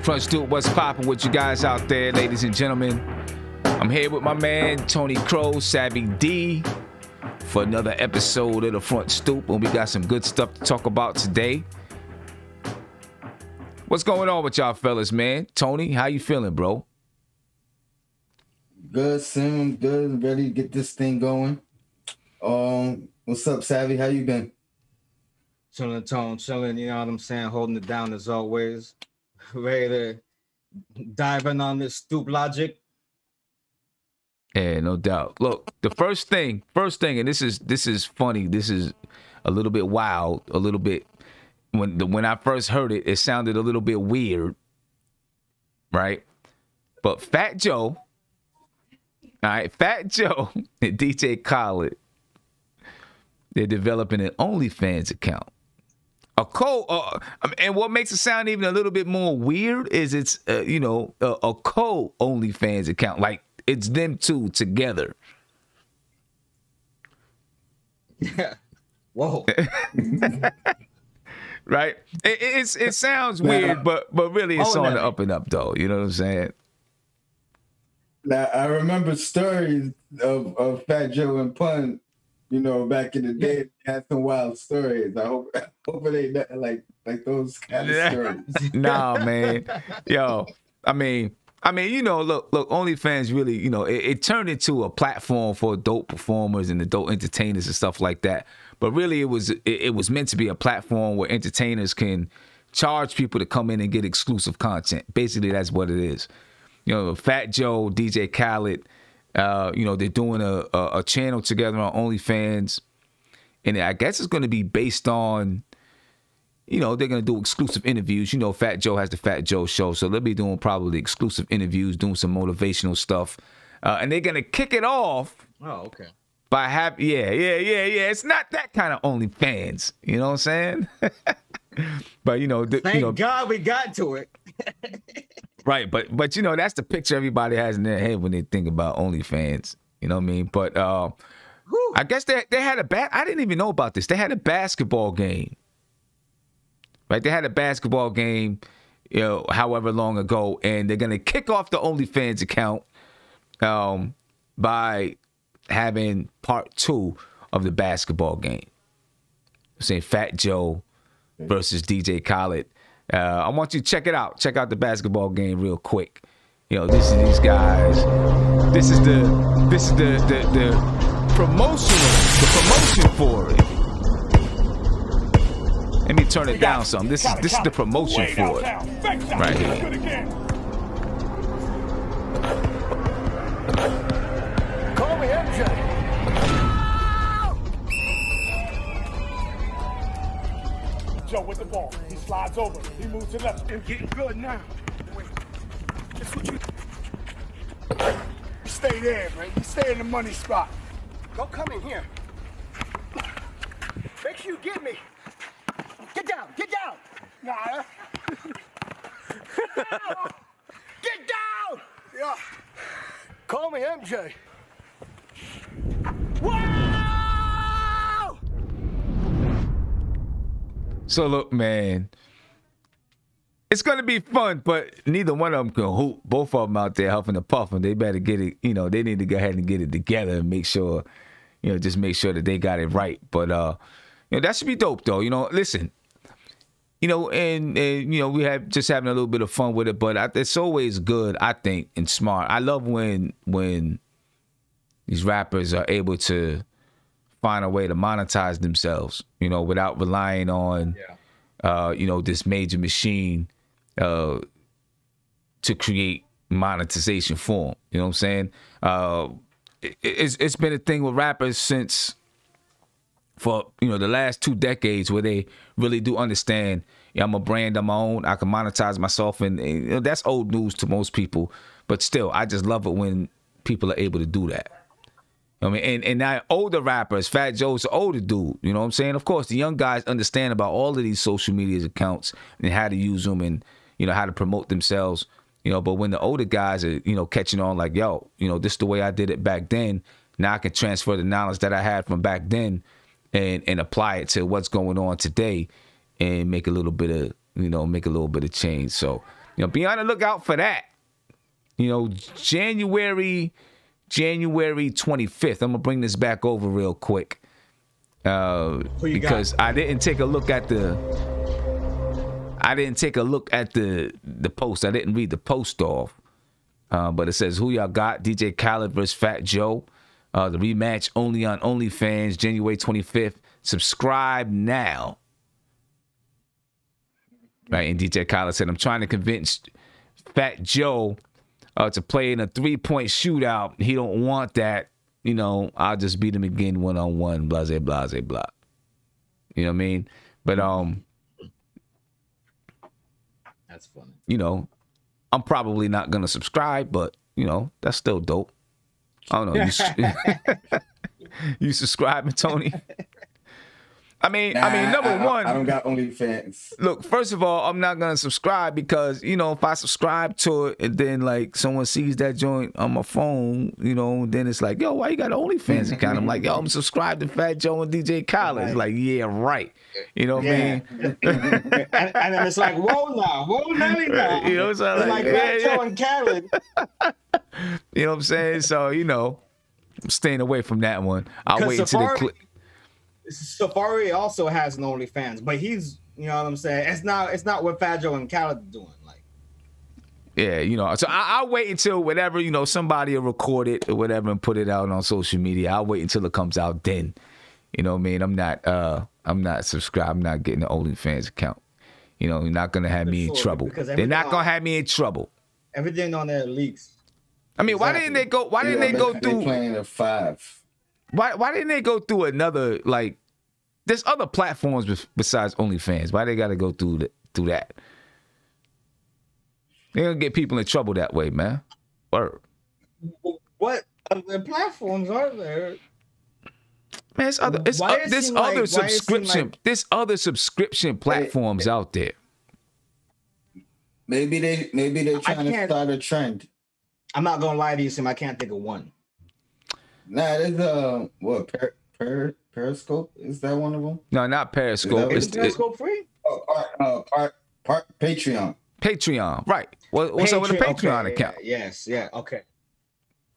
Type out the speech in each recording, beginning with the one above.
Front Stoop, what's poppin' with you guys out there, ladies and gentlemen? I'm here with my man, Tony Crow, Savvy D, for another episode of the Front Stoop, and we got some good stuff to talk about today. What's going on with y'all fellas, man? Tony, how you feeling, bro? Good, Sim. Good. Ready to get this thing going. What's up, Savvy? How you been? Chilling, Tone, chilling. You know what I'm saying? Holding it down as always. Ready to dive in on this Stoop logic. Yeah, no doubt. Look, the first thing, and this is funny. This is a little bit wild, a little bit. When I first heard it, it sounded a little bit weird, right? But Fat Joe, all right, Fat Joe and DJ Khaled, they're developing an OnlyFans account. And what makes it sound even a little bit more weird is it's a OnlyFans account, like it's them two together. Yeah. Whoa. Right? It sounds weird, but really it's on the up and up though. You know what I'm saying? Now I remember stories of Fat Joe and Pun, you know, back in the day. They had some wild stories. I hope it ain't nothing like those kind of stories. Nah, man. Yo, I mean, you know, look, OnlyFans really, you know, it turned into a platform for adult performers and adult entertainers and stuff like that. But really, it was meant to be a platform where entertainers can charge people to come in and get exclusive content. Basically, that's what it is. You know, Fat Joe, DJ Khaled, you know, they're doing a channel together on OnlyFans, and I guess it's going to be based on, you know, they're going to do exclusive interviews. You know, Fat Joe has the Fat Joe Show, so they'll be doing probably exclusive interviews, doing some motivational stuff. And they're going to kick it off. Oh, okay. By yeah. It's not that kind of OnlyFans. You know what I'm saying? But, you know. Thank God we got to it. Right, but you know, that's the picture everybody has in their head when they think about OnlyFans. You know what I mean? But I guess they had I didn't even know about this. They had a basketball game. Right, they had a basketball game, you know, however long ago, and they're gonna kick off the OnlyFans account by having part 2 of the basketball game. I'm saying Fat Joe versus DJ Khaled. I want you to check it out. Check out the basketball game real quick. You know, this is these guys. This is the promotion for it. Let me turn it down some. This is the promotion for it right here. Call me MJ. Joe with the ball. He slides over. He moves to the left. I'm getting good now. That's what you stay there, man. You stay in the money spot. Don't come in here. Make sure you get me. Get down. Get down. Nah. Get down. Yeah. Call me MJ. Wow! So look, man, it's gonna be fun, but neither one of them can hoop. Both of them out there huffing and puffing. They better get it. You know, they need to go ahead and get it together and make sure, you know, just make sure that they got it right. But you know, that should be dope, though. You know, listen, you know, and you know, we have just having a little bit of fun with it, but it's always good, I think, and smart. I love when these rappers are able to find a way to monetize themselves, you know, without relying on, you know, this major machine to create monetization for them. You know what I'm saying? It's been a thing with rappers since, for, you know, the last 2 decades, where they really do understand, yeah, I'm a brand on my own. I can monetize myself, and you know, that's old news to most people. But still, I just love it when people are able to do that. I mean, and now older rappers, Fat Joe's an older dude, you know what I'm saying? Of course, the young guys understand about all of these social media accounts and how to use them and, you know, how to promote themselves, you know, but when the older guys are, you know, catching on like, yo, you know, this is the way I did it back then. Now I can transfer the knowledge that I had from back then and apply it to what's going on today and make a little bit of, you know, make a little bit of change. So You know, be on the lookout for that. You know, January 25th. I'm gonna bring this back over real quick because I didn't take a look at the post. I didn't read the post off, but it says who y'all got: DJ Khaled versus Fat Joe. The rematch only on OnlyFans, January 25th. Subscribe now. Right, and DJ Khaled said, I'm trying to convince Fat Joe to play in a 3-point shootout. He don't want that. You know, I'll just beat him again one-on-one, blase, blase, blah. You know what I mean? But, that's funny. You know, I'm probably not going to subscribe, but, you know, that's still dope. I don't know. You subscribing, Tony? I mean, number one, I don't got OnlyFans. Look, first of all, I'm not gonna subscribe because, you know, if I subscribe to it and then like someone sees that joint on my phone, you know, then it's like, yo, why you got an OnlyFans account? I'm like, yo, I'm subscribed to Fat Joe and DJ Khaled. It's like, yeah, right. You know what I mean? and then it's like, whoa Nelly now. You know what I'm saying? Like Fat Joe and Khaled. You know what I'm saying? So, you know, I'm staying away from that one. I'll wait until the clip. Safari also has an OnlyFans, but he's, you know what I'm saying? It's not what Fat Joe and Khaled are doing. Like, yeah, you know. So I'll wait until whatever, you know, somebody will record it or whatever and put it out on social media. I'll wait until it comes out then. You know what I mean? I'm not subscribed. I'm not getting an OnlyFans account. You know, you're not gonna have me in trouble. They're not gonna have me in trouble. Everything on there leaks. I mean, why didn't they go? Why didn't they go through? They playing a 5. Why didn't they go through another, like, there's other platforms besides OnlyFans. Why they got to go through that? They're going to get people in trouble that way, man. Word. What other platforms are there? Man, there's other subscription platforms out there. Maybe they're trying to start a trend. I'm not going to lie to you, Sim. I can't think of one. Nah, there's Periscope. Is that one of them? No, not Periscope. Is Periscope free? Patreon. Patreon, right? What's up with a Patreon account? Yes, yeah, okay.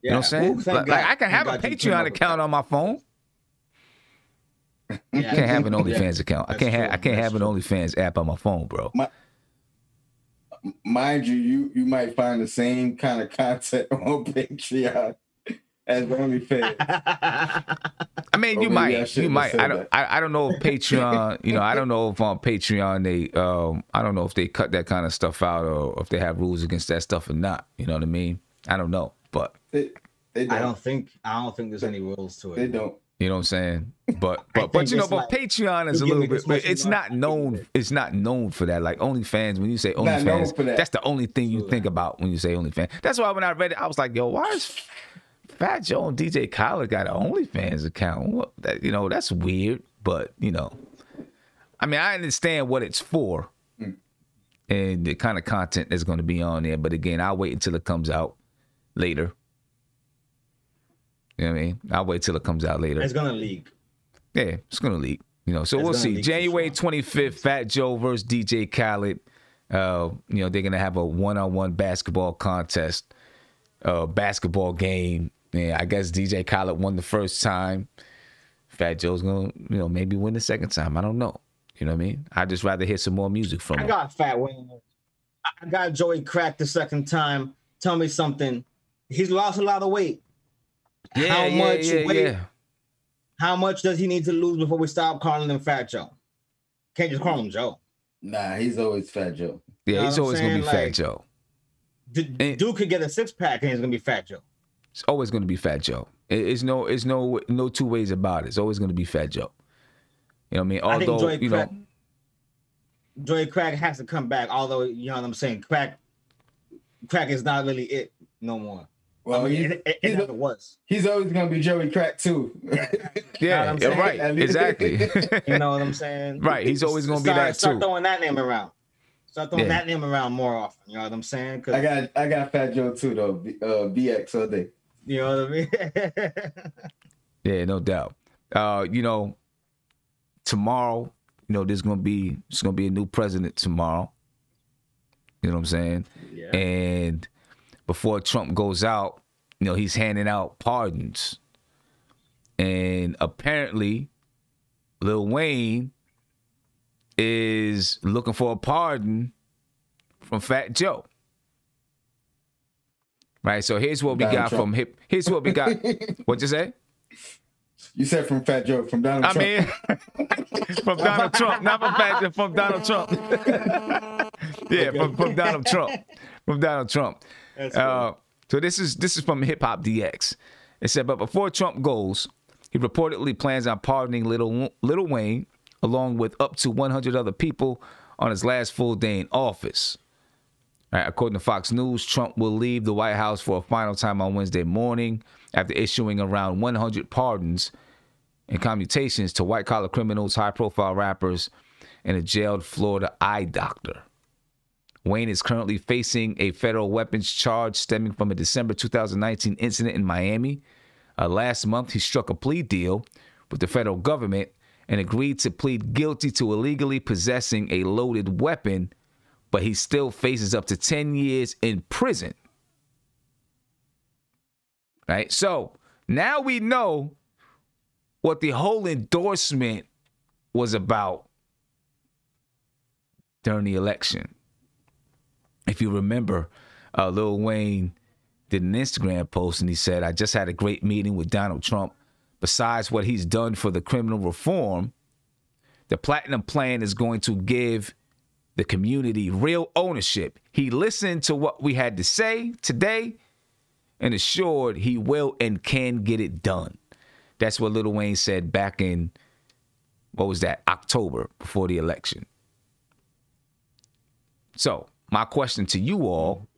Yeah. You know what I'm saying? Like I can have a Patreon account on my phone. Yeah, I can't have an OnlyFans account. I can't have an OnlyFans app on my phone, bro. Mind you might find the same kind of content on Patreon as OnlyFans. I mean, you might. I don't know if Patreon. You know, I don't know if on Patreon they. I don't know if they cut that kind of stuff out or if they have rules against that stuff or not. You know what I mean? I don't know, but they don't. I don't think there's any rules to it. They don't. You know what I'm saying? But you know, but Patreon is a little bit. It's not known. It's not known for that. Like OnlyFans, when you say OnlyFans, that's the only thing you think about when you say OnlyFans. That's why when I read it, I was like, yo, why is Fat Joe and DJ Khaled got an OnlyFans account? What, that, you know, that's weird. But you know, I mean, I understand what it's for and the kind of content that's going to be on there. But again, I'll wait until it comes out later. You know what I mean? I'll wait till it comes out later. It's gonna leak. Yeah, it's gonna leak. You know, so we'll see. January 25th, Fat Joe versus DJ Khaled. You know, they're gonna have a one-on-one basketball contest, basketball game. Yeah, I guess DJ Khaled won the first time. Fat Joe's gonna, you know, maybe win the second time. I don't know. You know what I mean? I'd just rather hear some more music from him. I got Fat winning. I got Joey cracked the second time. Tell me something. He's lost a lot of weight. How much does he need to lose before we stop calling him Fat Joe? Can't just call him Joe. Nah, he's always Fat Joe. Yeah, you know he's always gonna be Fat Joe. Dude could get a 6-pack and he's gonna be Fat Joe. It's always gonna be Fat Joe. It's no two ways about it. It's always gonna be Fat Joe. You know what I mean? Although Joey Crack has to come back. Although you know what I'm saying, Crack is not really it no more. Well, I mean, it never was. He's always gonna be Joey Crack too. Yeah, you know right. Exactly. You know what I'm saying? Right. He's always gonna be that too. Start throwing that name around. Start throwing that name around more often. You know what I'm saying? I got Fat Joe too though. BX all day. You know what I mean? Yeah, no doubt. You know, tomorrow, you know, it's gonna be a new president tomorrow. You know what I'm saying? Yeah. And before Trump goes out, you know, he's handing out pardons. And apparently, Lil Wayne is looking for a pardon from Fat Joe. Right? So here's what we got from hip. Here's what we got. What'd you say? You said from Fat Joe, from Donald Trump. I mean, from Donald Trump, not from Fat Joe, from Donald Trump. Yeah, from Donald Trump. From Donald Trump. That's cool. So this is from Hip Hop DX. It said, but before Trump goes, he reportedly plans on pardoning Lil Wayne along with up to 100 other people on his last full day in office. All right, according to Fox News, Trump will leave the White House for a final time on Wednesday morning after issuing around 100 pardons and commutations to white-collar criminals, high-profile rappers, and a jailed Florida eye doctor. Wayne is currently facing a federal weapons charge stemming from a December 2019 incident in Miami. Last month, he struck a plea deal with the federal government and agreed to plead guilty to illegally possessing a loaded weapon, but he still faces up to 10 years in prison. Right? So now we know what the whole endorsement was about during the election. If you remember, Lil Wayne did an Instagram post and he said, I just had a great meeting with Donald Trump. Besides what he's done for the criminal reform, the Platinum Plan is going to give the community real ownership. He listened to what we had to say today and assured he will and can get it done. That's what Lil Wayne said back in, what was that, October, before the election. So, my question to you all,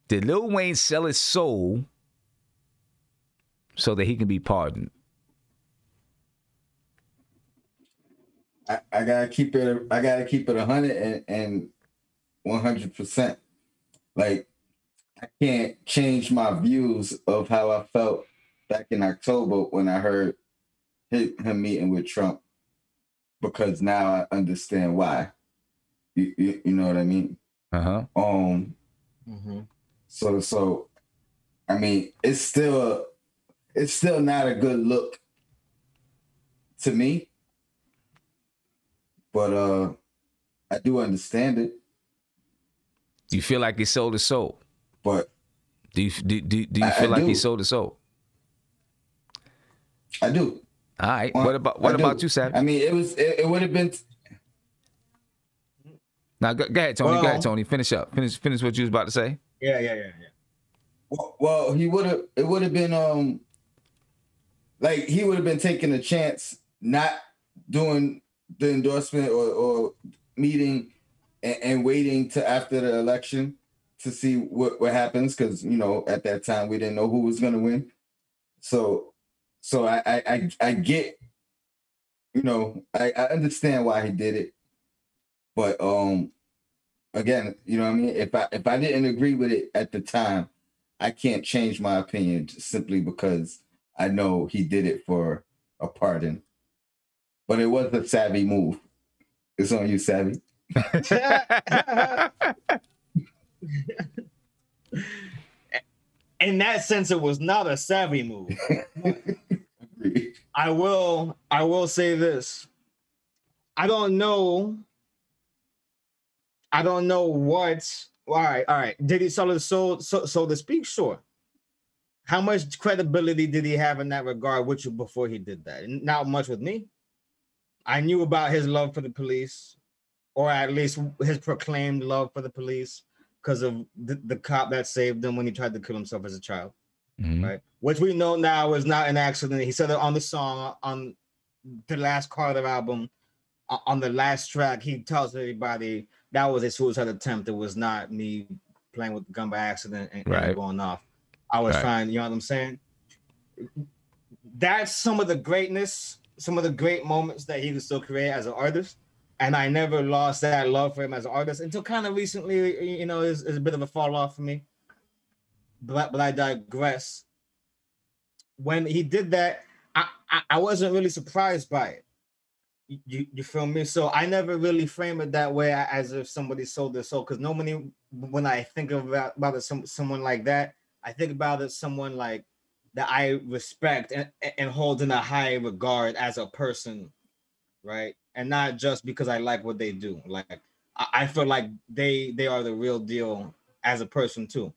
did Lil Wayne sell his soul so that he can be pardoned? I gotta keep it 100 and 100%. Like, I can't change my views of how I felt back in October when I heard him meeting with Trump, because now I understand why. You know what I mean? So I mean, it's still not a good look to me, but I do understand it. Do you feel like he sold his soul? But do you feel like he sold his soul? I do. All right. What about you, Sam? I mean, it would have been. Now go ahead, Tony. Go ahead, Tony. Finish up. Finish what you was about to say. Yeah. Well, it would have been like he would have been taking a chance, not doing the endorsement or meeting and waiting to after the election to see what happens, because you know at that time we didn't know who was gonna win. So I get, you know, I understand why he did it. But again, you know what I mean? If I didn't agree with it at the time, I can't change my opinion simply because I know he did it for a pardon. But it was a savvy move. It's on you, Savvy. In that sense, it was not a savvy move. I will say this. I don't know what. All right. Did he sell his soul, so to speak? Sure. How much credibility did he have in that regard with you before he did that? Not much with me. I knew about his love for the police, or at least his proclaimed love for the police, because of the cop that saved him when he tried to kill himself as a child. Mm-hmm. Right? Which we know now is not an accident. He said it on the song, on the last Carter album, on the last track. He tells everybody that was a suicide attempt. It was not me playing with the gun by accident and going off. I was trying, you know what I'm saying? That's some of the greatness, some of the great moments that he could still create as an artist. And I never lost that love for him as an artist until kind of recently, you know, is a bit of a fall off for me. But I digress. When he did that, I wasn't really surprised by it. You feel me? So I never really frame it that way as if somebody sold their soul, because normally when I think about it, someone like that, I think about it someone like that I respect and hold in a high regard as a person, right? And not just because I like what they do. Like I feel like they are the real deal as a person too.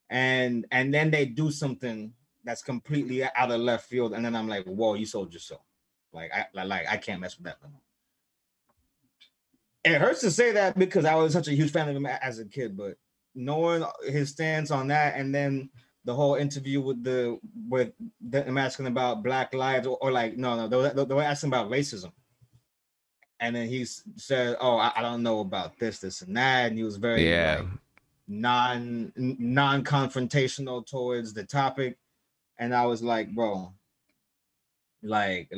And then they do something that's completely out of left field, and then I'm like, whoa, you sold your soul. Like I can't mess with that no more. It hurts to say that because I was such a huge fan of him as a kid, but knowing his stance on that, and then the whole interview with them asking about Black lives, or like no, they were asking about racism, and then he said, "Oh, I don't know about this and that," and he was very like non-confrontational towards the topic, and I was like, bro, like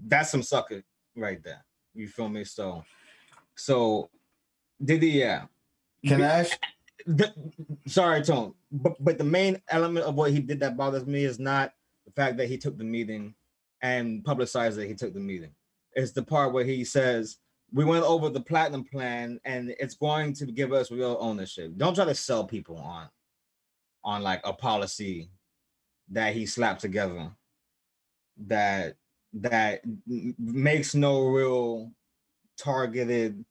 that's some sucker right there. You feel me? So did he? Yeah. Can I ask? Sorry, Tone, but the main element of what he did that bothers me is not the fact that he took the meeting and publicized that he took the meeting. It's the part where he says, we went over the platinum plan and it's going to give us real ownership. Don't try to sell people on like a policy that he slapped together that makes no real targeted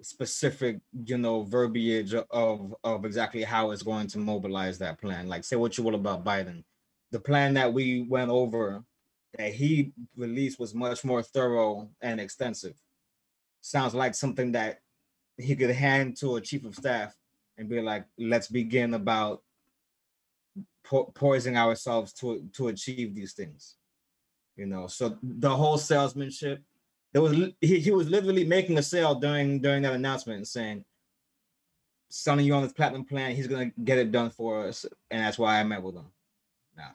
specific, verbiage of exactly how it's going to mobilize that plan. Like, say what you will about Biden, the plan that we went over that he released was much more thorough and extensive. Sounds like something that he could hand to a chief of staff and be like, let's begin about poisoning ourselves to achieve these things. So the whole salesmanship, he was literally making a sale during that announcement and saying, selling you on this platinum plan, he's gonna get it done for us, and that's why I met with him. Now,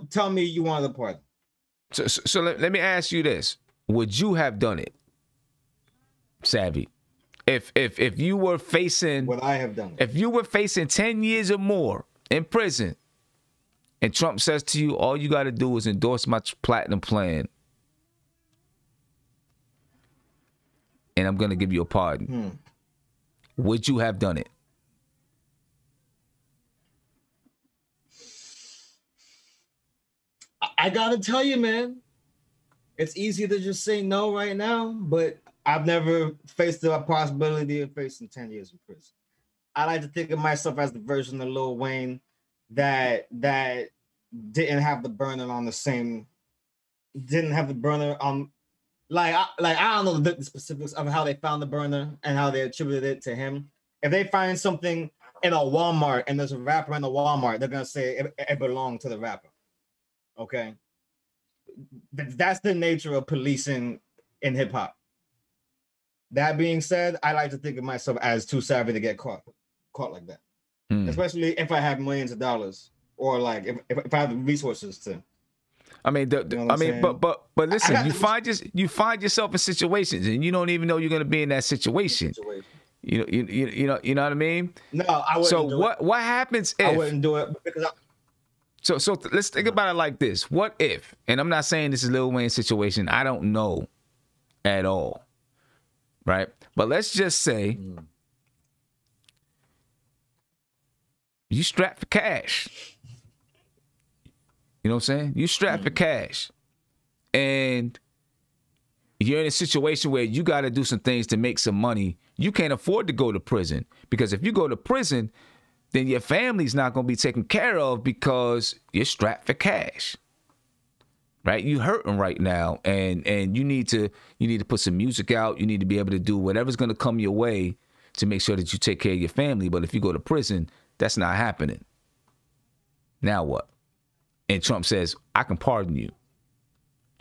tell me you wanted a pardon. So let me ask you this: would you have done it, Savvy? If you were facing, would I have done it? If you were facing 10 years or more in prison, and Trump says to you, all you got to do is endorse my platinum plan, and I'm going to give you a pardon. Would you have done it? I got to tell you, man, it's easy to just say no right now, but I've never faced the possibility of facing 10 years in prison. I like to think of myself as the version of Lil Wayne that didn't have the burner on like I don't know the specifics of how they found the burner and how they attributed it to him. If they find something in a Walmart and there's a rapper in the Walmart, they're gonna say it belonged to the rapper. Okay, that's the nature of policing in hip hop. That being said, I like to think of myself as too savvy to get caught like that, especially if I have millions of dollars or like if I have the resources to. I mean, but listen, you find yourself in situations and you don't even know you're going to be in that situation. You know what I mean? No, I wouldn't. So what happens if I wouldn't do it because So let's think about it like this. What if, and I'm not saying this is Lil Wayne's situation, I don't know at all, right? But let's just say you strapped for cash. You know what I'm saying? You strapped for cash. And you're in a situation where you got to do some things to make some money. You can't afford to go to prison. Because if you go to prison, then your family's not going to be taken care of because you're strapped for cash. Right? You hurting right now. And you need to put some music out. You need to be able to do whatever's going to come your way to make sure that you take care of your family. But if you go to prison, that's not happening. Now what? And Trump says, I can pardon you.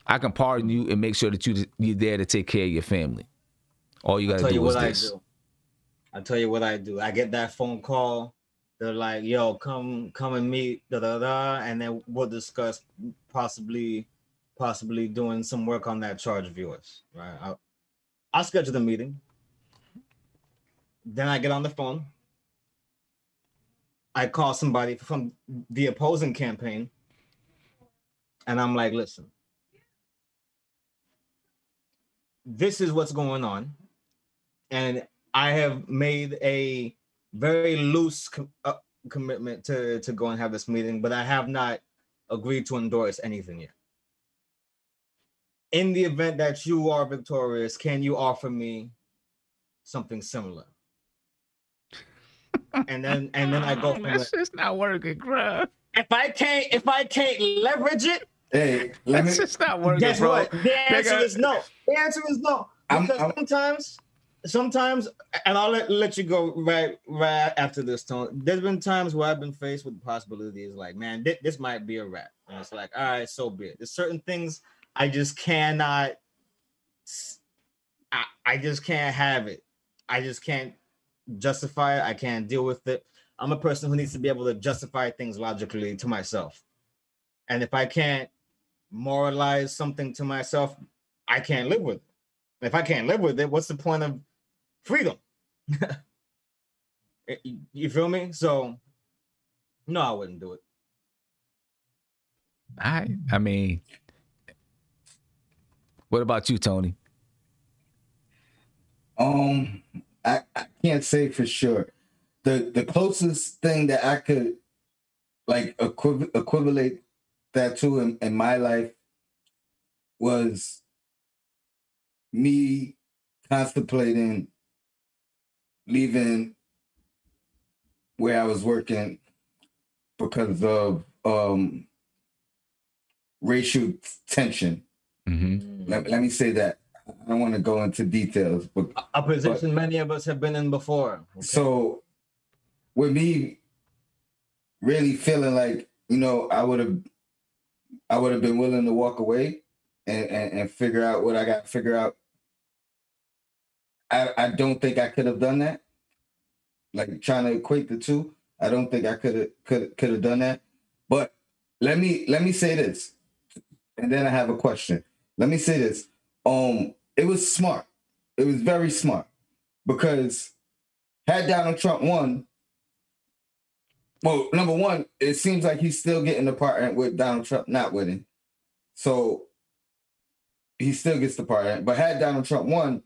I can pardon you and make sure that you're there to take care of your family. All you got to do is this. I'll tell you what I do. I get that phone call. They're like, yo, come and meet, and then we'll discuss possibly doing some work on that charge of yours. Right? I'll schedule the meeting. Then I get on the phone. I call somebody from the opposing campaign. And I'm like, listen, this is what's going on, and I have made a very loose commitment to go and have this meeting, but I have not agreed to endorse anything yet. In the event that you are victorious, can you offer me something similar? And then I go from That's just not working, bro. If I can't leverage it, Hey, That's just not working, guess bro. what? The answer is no. The answer is no. Because sometimes, and I'll let you go right after this, Tone. There's been times where I've been faced with the possibilities like, man, this might be a wrap. And it's like, all right, so be it. There's certain things I just cannot. I just can't have it. I just can't justify it. I can't deal with it. I'm a person who needs to be able to justify things logically to myself. And if I can't moralize something to myself, I can't live with it. If I can't live with it, what's the point of freedom? You feel me? So, no, I wouldn't do it. I mean, what about you, Tony? I can't say for sure. The closest thing that I could like equivalent that to in my life was me contemplating leaving where I was working because of racial tension. Mm-hmm. Let me say that. I don't want to go into details, but a position many of us have been in before. Okay. So with me really feeling like, you know, I would have been willing to walk away and figure out what I got to figure out. I don't think I could have done that. Like trying to equate the two, I don't think I could have done that. But let me say this, and then I have a question. Let me say this. It was smart. It was very smart because had Donald Trump won, well, number one, it seems like he's still getting the part with Donald Trump not winning. So he still gets the part. But had Donald Trump won,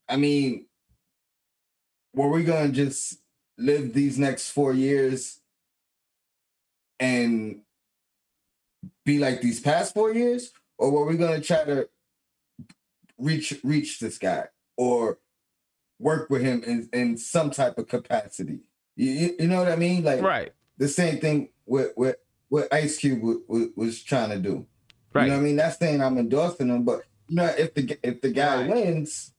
I mean, were we going to just live these next 4 years and be like these past 4 years? Or were we going to try to reach this guy or work with him in some type of capacity? You know what I mean? Like, right. The same thing with what Ice Cube was trying to do. Right. You know what I mean? Not saying I'm endorsing him, but you know, if the guy wins,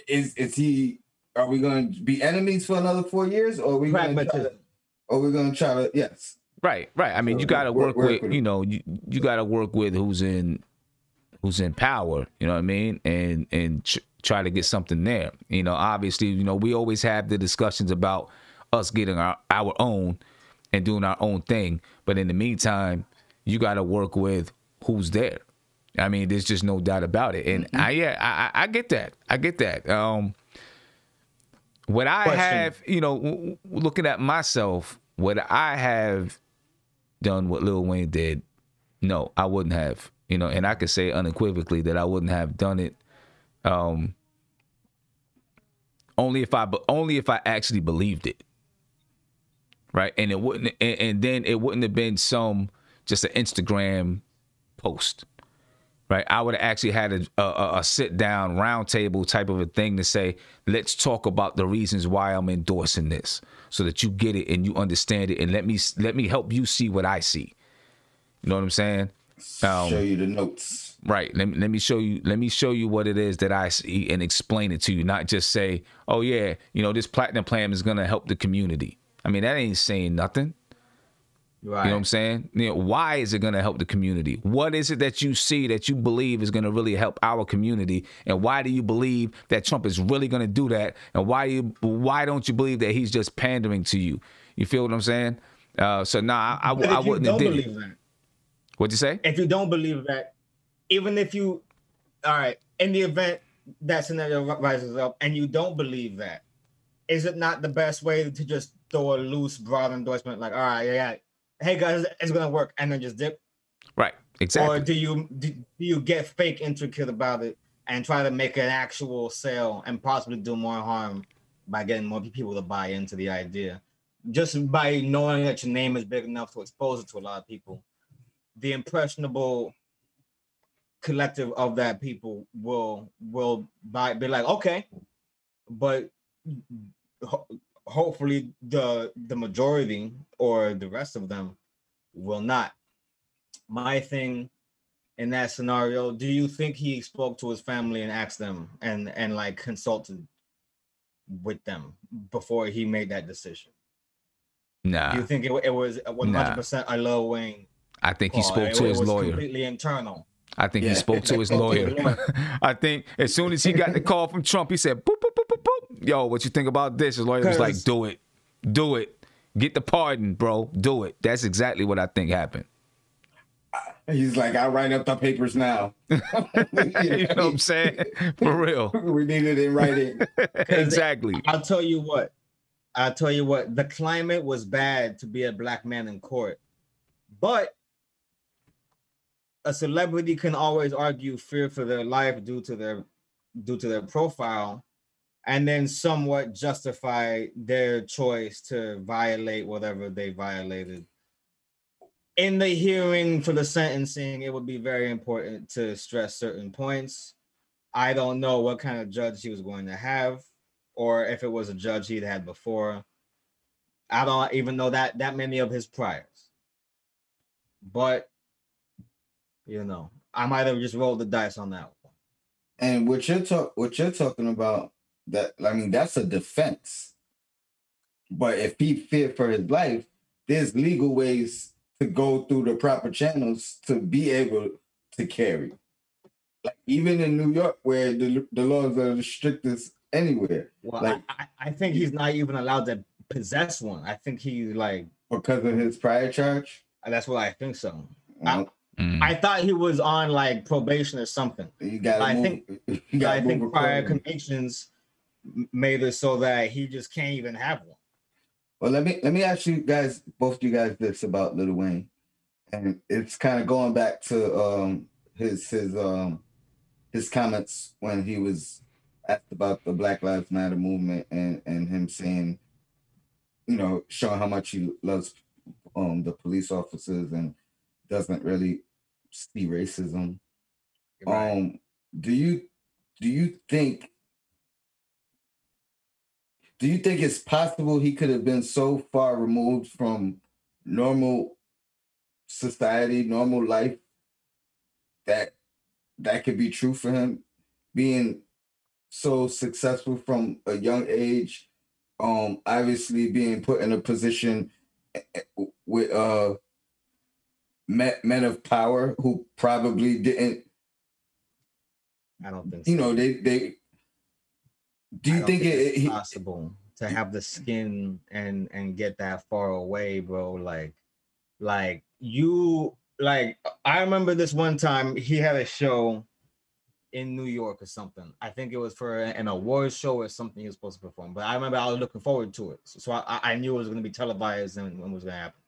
is he? Are we going to be enemies for another 4 years, or are we going to try to? Yes. Right. I mean, you got to work with you know, you got to work with who's in power. You know what I mean? And try to get something there. You know, obviously, you know, we always have the discussions about us getting our own and doing our own thing. But in the meantime, you got to work with who's there. I mean, there's just no doubt about it. And I get that. I get that. What I have, you know, looking at myself, what I have done what Lil Wayne did, no, I wouldn't have. You know, and I could say unequivocally that I wouldn't have done it. Only if I actually believed it. Right. And it wouldn't, and then it wouldn't have been just an Instagram post. Right. I would have actually had a sit down round table type of a thing to say, let's talk about the reasons why I'm endorsing this so that you get it and you understand it. And let me help you see what I see. You know what I'm saying? Show you the notes. Right. Let me show you what it is that I see and explain it to you. Not just say, oh yeah, you know, this platinum plan is gonna help the community. I mean, that ain't saying nothing. Right. You know what I'm saying? You know, why is it gonna help the community? What is it that you see that you believe is gonna really help our community? And why do you believe that Trump is really gonna do that? And why don't you believe that he's just pandering to you? You feel what I'm saying? So nah, I wouldn't have did it. That. What'd you say? If you don't believe that, even if you, all right, in the event that scenario rises up and you don't believe that, is it not the best way to just throw a loose, broad endorsement like, all right, yeah, hey guys, it's gonna work, and then just dip? Right. Exactly. Or do you get fake intricate about it and try to make an actual sale and possibly do more harm by getting more people to buy into the idea? Just by knowing that your name is big enough to expose it to a lot of people, the impressionable collective of that people will be like, okay, but hopefully the majority or the rest of them will not. My thing in that scenario, do you think he spoke to his family and asked them and like consulted with them before he made that decision? Nah. Do you think it was 100% a Lil Wayne? I think he spoke to his lawyer. Completely internal. I think he spoke to his lawyer. I think as soon as he got the call from Trump, he said, boop, boop, boop, boop, boop. Yo, what you think about this? His lawyer was like, do it. Do it. Get the pardon, bro. Do it. That's exactly what I think happened. He's like, I'll write up the papers now. You know what I'm saying? For real. We need it in writing. Exactly. I'll tell you what. The climate was bad to be a black man in court. But a celebrity can always argue fear for their life due to their profile, and then somewhat justify their choice to violate whatever they violated. In the hearing for the sentencing, it would be very important to stress certain points. I don't know what kind of judge he was going to have, or if it was a judge he'd had before. I don't even know that many of his priors. But, you know, I might have just rolled the dice on that one. And what you're talking about, that's a defense. But if he feared for his life, there's legal ways to go through the proper channels to be able to carry. Like even in New York, where the laws are the strictest anywhere. Well, like, I think he's not even allowed to possess one. I think he's like, because of his prior charge. That's what I think so. Well, I thought he was on like probation or something. You got. I think prior convictions made it so that he just can't even have one. Well, let me ask you guys, both you guys, this about Lil Wayne, and it's kind of going back to his comments when he was asked about the Black Lives Matter movement and him saying, you know, showing how much he loves the police officers and doesn't really see racism. Right. Do you think it's possible he could have been so far removed from normal society, normal life, that could be true for him, being so successful from a young age, obviously being put in a position with men of power who probably didn't. I don't think so. You know, they do you think it's possible to have the skin and get that far away, bro? Like I remember this one time he had a show in New York or something. I think it was for an awards show or something he was supposed to perform. But I remember I was looking forward to it. So I knew it was going to be televised and when it was going to happen.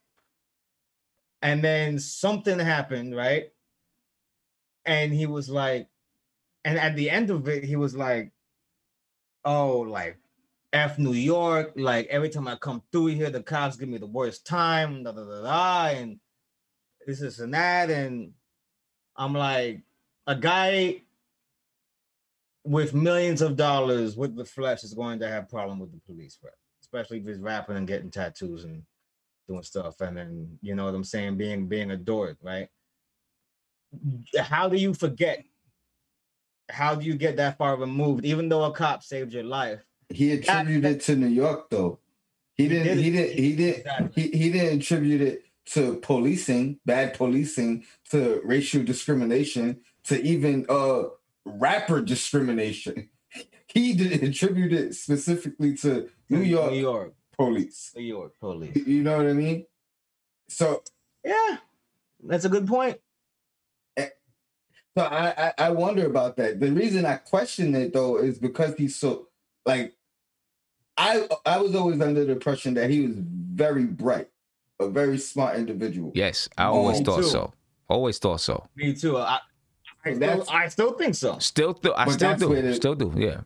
And then something happened, right? And he was like, and at the end of it, he was like, oh, like, F New York. Like, every time I come through here, the cops give me the worst time, da da da da, and this and that. And I'm like, a guy with millions of dollars with the flesh is going to have problem with the police, right? Especially if he's rapping and getting tattoos and doing stuff, and then, you know what I'm saying, being adored, right? How do you forget? How do you get that far removed, even though a cop saved your life? He attributed it to New York, though. He didn't attribute it to policing, bad policing, to racial discrimination, to even rapper discrimination. He didn't attribute it specifically to New York police. New York police. You know what I mean? So yeah, that's a good point. So I wonder about that. The reason I question it, though, is because he's so, like, I was always under the impression that he was very bright, a very smart individual. Yes, I always thought so. Always thought so. Me too. That's- I still think so. I still do. Still do. Yeah.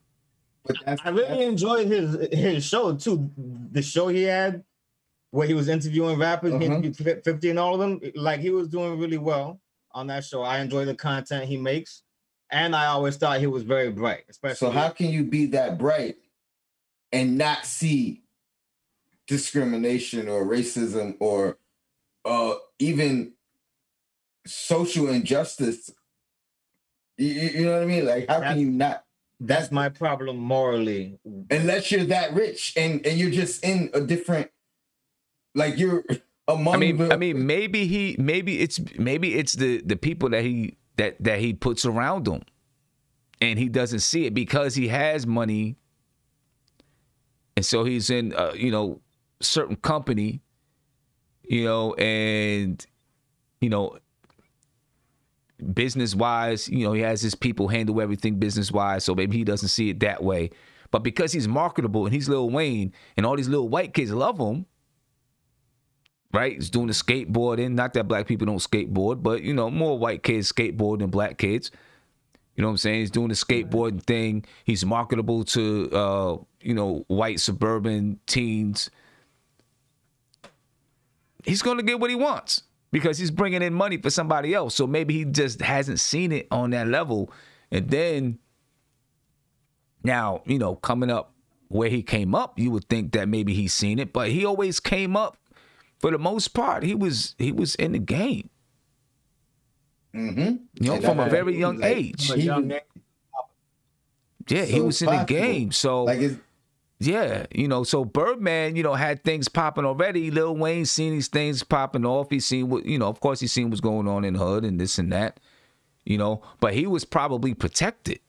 But I really enjoyed his show too. The show he had where he was interviewing rappers, he interviewed 50 and all of them. Like, he was doing really well on that show. I enjoy the content he makes, and I always thought he was very bright. Especially. So how can you be that bright and not see discrimination or racism or even social injustice? You know what I mean? Like, how can you not? That's my problem morally. Unless you're that rich and you're just in a different, like, you're among. I mean, maybe it's the people that he puts around him, and he doesn't see it because he has money, and so he's in certain company, and business wise, he has his people handle everything business wise, so maybe he doesn't see it that way. But because he's marketable and he's Lil Wayne and all these little white kids love him, right? He's doing the skateboarding. Not that black people don't skateboard, but more white kids skateboard than black kids. You know what I'm saying? He's doing the skateboarding thing. He's marketable to white suburban teens. He's gonna get what he wants, because he's bringing in money for somebody else. So maybe he just hasn't seen it on that level. And then now, coming up where he came up, you would think that maybe he's seen it, but he always came up, for the most part, he was in the game. Mm-hmm. From a very young age. Yeah, he was in the game. So yeah, so Birdman, had things popping already. Lil Wayne seen these things popping off. He seen what, of course he seen what's going on in the hood and this and that, but he was probably protected.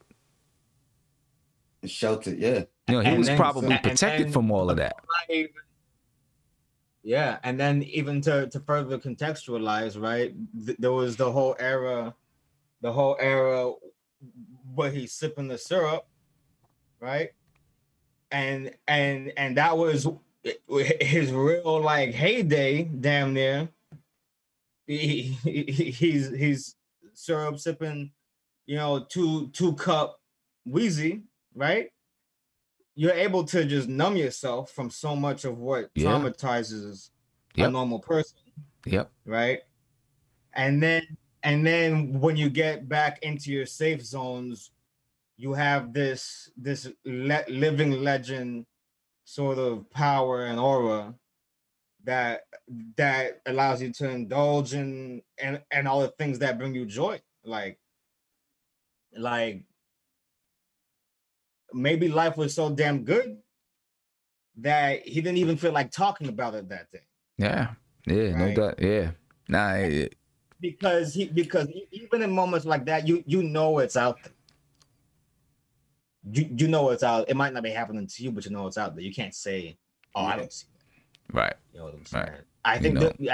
Sheltered, yeah. He was probably protected from all of that. Yeah, and then even to further contextualize, right? There was the whole era where he's sipping the syrup, right? And that was his real heyday, damn near. He's syrup sipping, 2-cup Wheezy, right? You're able to just numb yourself from so much of what traumatizes a normal person. Yep. Right. And then when you get back into your safe zones, you have this living legend sort of power and aura that allows you to indulge in and all the things that bring you joy. Like maybe life was so damn good that he didn't even feel like talking about it that day. Yeah, right? No doubt. Yeah, because even in moments like that, you know it's out there. You know it's out. It might not be happening to you, but you know it's out there. You can't say, "Oh, I don't see that." Right. You know what I'm saying? Right. I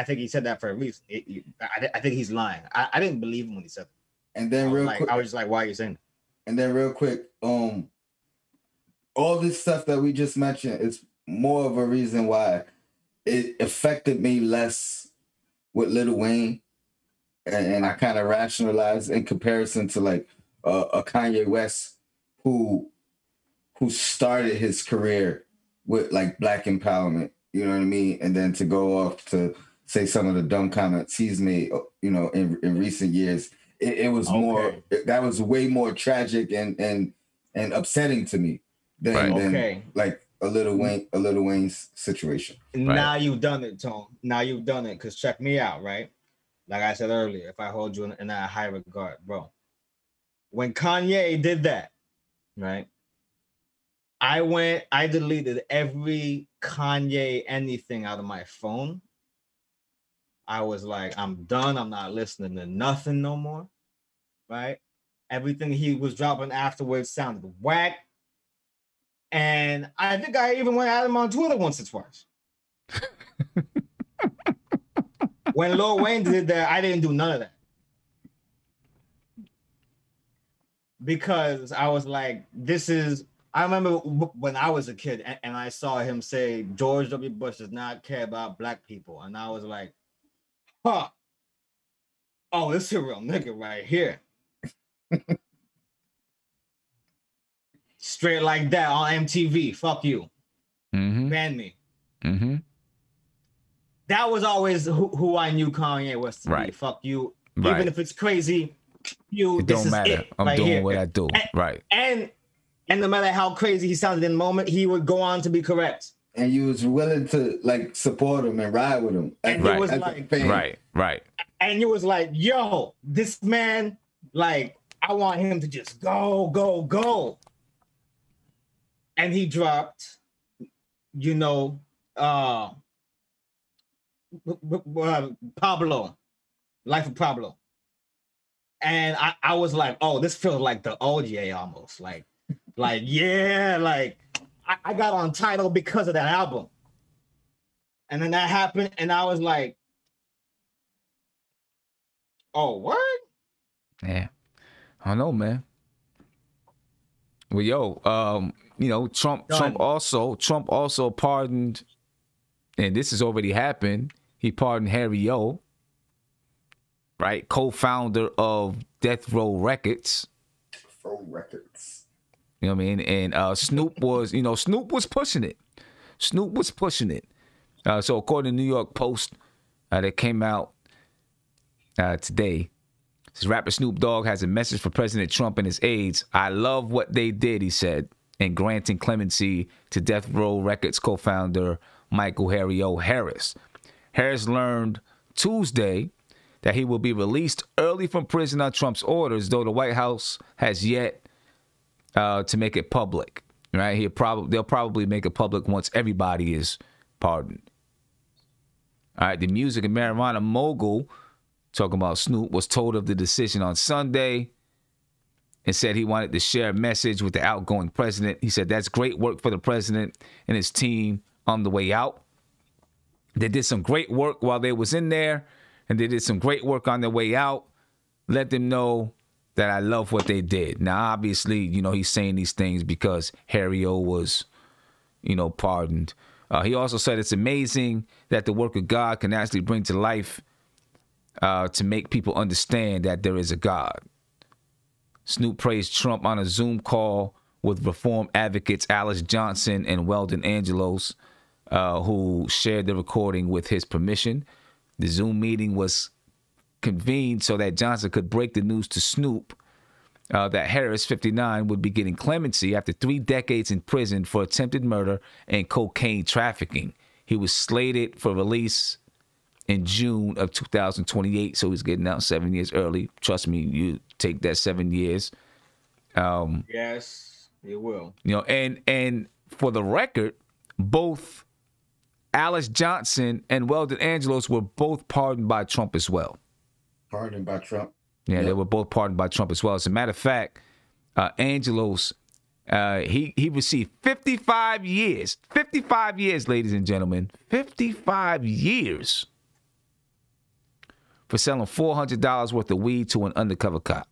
think he said that for a reason. I think he's lying. I didn't believe him when he said that. And then I was just like, "Why are you saying that?" And then real quick, all this stuff that we just mentioned is more of a reason why it affected me less with Lil Wayne, and I kind of rationalized in comparison to a Kanye West who started his career with Black empowerment, you know what I mean, and then to go off to say some of the dumb comments he's made, in recent years, it was more, that was way more tragic and upsetting to me than a Lil Wayne's situation. Now you've done it, Tone. Now you've done it, because check me out, right? Like I said earlier, if I hold you in that high regard, bro. When Kanye did that, right? I deleted every Kanye anything out of my phone. I was like, I'm done. I'm not listening to nothing no more, right? Everything he was dropping afterwards sounded whack. And I think I even went at him on Twitter once or twice. When Lil Wayne did that, I didn't do none of that. Because I was like, I remember when I was a kid and I saw him say, George W. Bush does not care about Black people. And I was like, huh. oh, this is a real nigga right here. Straight like that on MTV. Fuck you. Mm-hmm. Ban me. Mm-hmm. That was always who I knew Kanye was to be. Right. Fuck you. Right. Even if it's crazy, you. It This don't is matter. it I'm right doing here. what I do. Right. And no matter how crazy he sounded in the moment, he would go on to be correct. And you was willing to like support him and ride with him. And Right. it was As a like, fan. Right. and it was like, yo, this man, like, I want him to just go. And he dropped, you know, Pablo, Life of Pablo. And I was like, oh, this feels like the OJ almost. Like yeah, like I got Untitled because of that album. And then that happened, and I was like, oh, what? Yeah. I don't know, man. Well, yo, you know, Trump also pardoned, and this has already happened. He pardoned Harry O, right? Co-founder of Death Row Records. Records. You know what I mean? And Snoop was pushing it. So according to New York Post, that came out today, this rapper Snoop Dogg has a message for President Trump and his aides. I love what they did, he said, in granting clemency to Death Row Records co-founder Michael Harry O. Harris. Harris learned Tuesday that he will be released early from prison on Trump's orders, though the White House has yet to make it public. Right? They'll probably make it public once everybody is pardoned. All right, the music and marijuana mogul, talking about Snoop, was told of the decision on Sunday and said he wanted to share a message with the outgoing president. He said, that's great work for the president and his team on the way out. They did some great work while they was in there, and they did some great work on their way out. Let them know that I love what they did. Now, obviously, you know, he's saying these things because Harry O was, you know, pardoned. He also said it's amazing that the work of God can actually bring to life to make people understand that there is a God. Snoop praised Trump on a Zoom call with reform advocates Alice Johnson and Weldon Angelos, who shared the recording with his permission. The Zoom meeting was convened so that Johnson could break the news to Snoop that Harris, 59, would be getting clemency after 3 decades in prison for attempted murder and cocaine trafficking. He was slated for release in June of 2028, so he's getting out 7 years early. Trust me, you take that 7 years. Yes, it will. You know, and for the record, both Alice Johnson and Weldon Angelos were both pardoned by Trump as well. Pardoned by Trump. Yeah, Yep. they were both pardoned by Trump as well. As a matter of fact, Angelos, he received 55 years. 55 years, ladies and gentlemen. 55 years for selling $400 worth of weed to an undercover cop.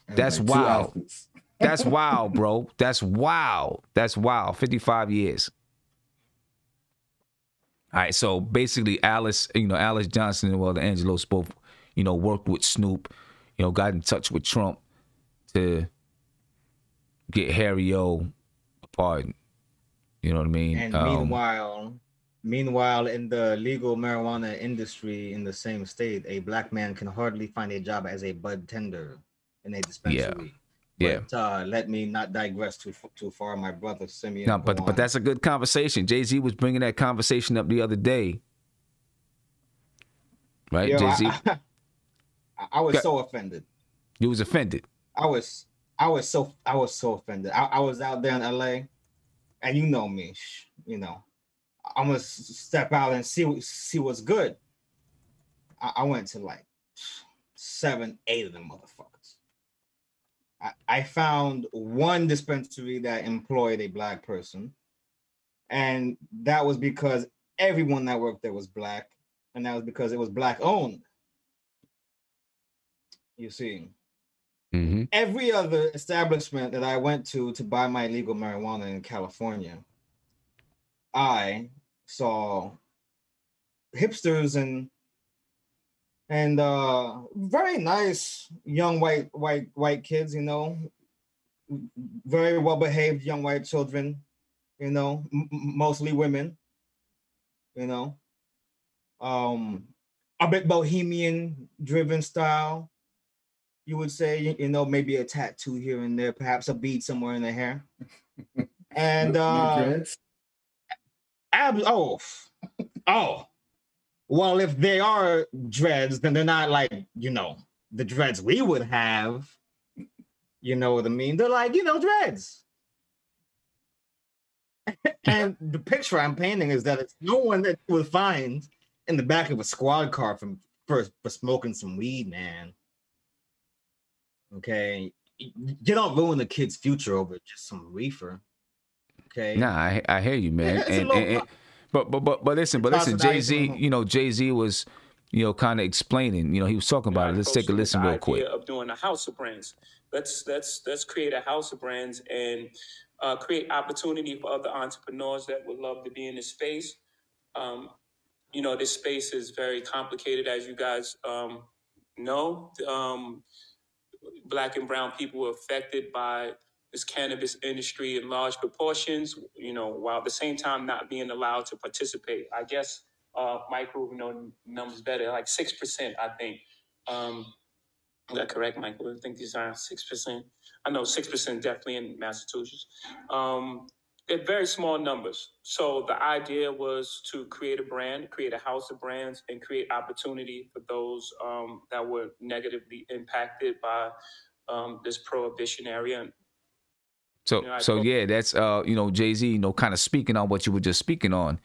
And That's like 2 wild. outfits. That's wild, bro. That's wild. That's wild. 55 years. All right, so basically Alice Johnson and Weldon Angelos both, you know, worked with Snoop, you know, got in touch with Trump to get Harry O a pardon. You know what I mean? And meanwhile, in the legal marijuana industry in the same state, a black man can hardly find a job as a bud tender in a dispensary. Yeah. But let me not digress too far. My brother Simeon. No, go but on. that's a good conversation. Jay-Z was bringing that conversation up the other day. Right, Yo, Jay-Z? I was so offended. You was offended. I was so offended. I was out there in LA, and you know me, you know, I'm gonna step out and see what's good. I went to like 7, 8 of them motherfuckers. I found one dispensary that employed a black person, and that was because everyone that worked there was black, and that was because it was black owned. You see. Mm-hmm. Every other establishment that I went to buy my legal marijuana in California, I saw hipsters and and very nice young white kids, you know, very well behaved young white children, you know, mostly women, you know, a bit bohemian driven style, you would say, you know, maybe a tattoo here and there, perhaps a bead somewhere in the hair. And No dreads? oh, well, if they are dreads, then they're not like, you know, the dreads we would have. You know what I mean? They're like, you know, dreads. And the picture I'm painting is that it's no one that would find in the back of a squad car for smoking some weed, man. Okay, you don't ruin the kid's future over just some reefer. Okay. Nah, I hear you, man. Yeah, but listen, Jay-Z, you know, Jay-Z was, you know, kind of explaining, you know, he was talking about it. Let's take a listen real quick. Of doing a house of brands. Let's create a house of brands and create opportunity for other entrepreneurs that would love to be in this space. You know, this space is very complicated, as you guys know. Black and brown people were affected by this cannabis industry in large proportions, you know, while at the same time not being allowed to participate. I guess Michael, you know, numbers better, like 6%, I think. Is that correct, Michael? I think these are 6%. I know 6% definitely in Massachusetts. They're very small numbers. So the idea was to create a brand, create a house of brands, and create opportunity for those that were negatively impacted by this prohibition area. So, You know, so yeah, that's you know, Jay-Z, you know, kind of speaking on what you were just speaking on.